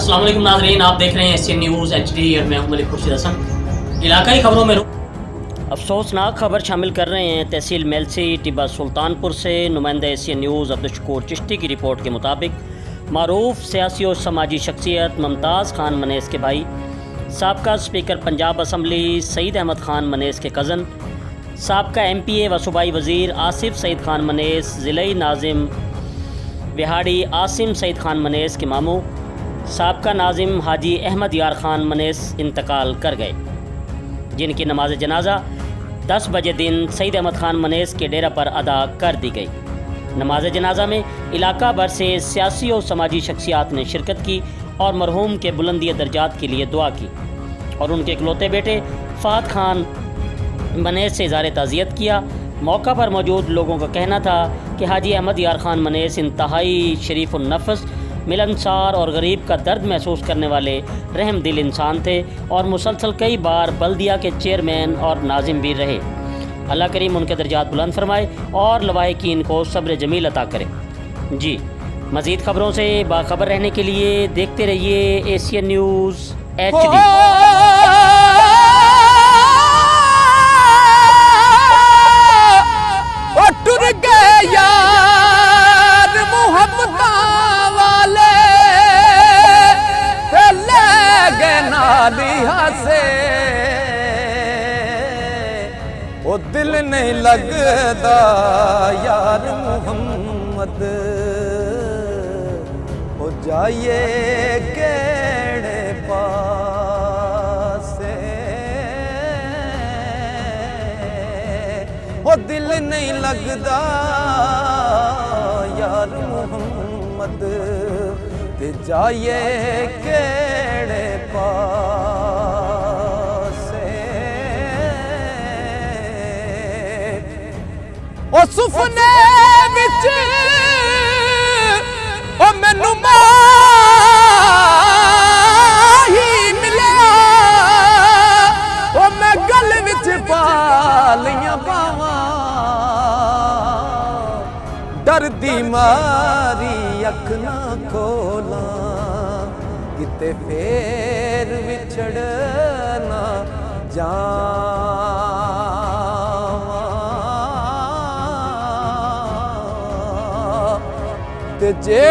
अस्सलाम वालेकुम नाज़रीन, आप देख रहे हैं एशियन न्यूज़ HD और मैं हूं मलिक खुर्शीद हसन। इलाकाई खबरों में अफसोसनाक खबर शामिल कर रहे हैं। तहसील मेलसी टिब्बा सुल्तानपुर से नुमाइंदा एशियन न्यूज़ अब्दुल शकूर चिश्ती की रिपोर्ट के मुताबिक मारूफ सियासी और समाजी शख्सियत मुमताज़ खान मनेस के भाई, साबका स्पीकर पंजाब असम्बली सईद अहमद खान मनेस के कज़न, साबका MPA व सूबाई वज़ीर आसिफ सईद खान मनेस, ज़िलई नाजिम बिहाड़ी आसिम सईद खान मनेस के मामू, साबका नाजिम हाजी अहमद यार खान मनेस इंतकाल कर गए, जिनकी नमाज जनाजा 10 बजे दिन सईद अहमद खान मनेस के डेरा पर अदा कर दी गई। नमाज जनाजा में इलाका भर से सियासी और समाजी शख्सियात ने शिरकत की और मरहूम के बुलंदी दर्जात के लिए दुआ की और उनके इकलौते बेटे फ़ात खान मनेस से इज़हार ताज़ियत किया। मौका पर मौजूद लोगों का कहना था कि हाजी अहमद यार खान मनेस इंतहाई शरीफ नफ्स, मिलनसार और गरीब का दर्द महसूस करने वाले रहम दिल इंसान थे और मुसलसल कई बार बल्दिया के चेयरमैन और नाजिम भी रहे। अल्लाह करीम उनके दर्जात बुलंद फरमाए और लवाहिकीन को सब्र जमील अता करे। जी, मज़ीद ख़बरों से बाखबर रहने के लिए देखते रहिए एशियन न्यूज़ HD। ओ दिल नहीं लगदा यार मुहम्मद, हो जाइए केड़े पासे, ओ दिल नहीं लगदा यार मुहम्मद, ते जाइए केड़े ओ सुपने विच ओ मैनू माही मिलिया, ओ मैं गल विच पा लियां बावां, डरदी मारी अख ना खोलां, किते फेर विछड़ ना जावां। जे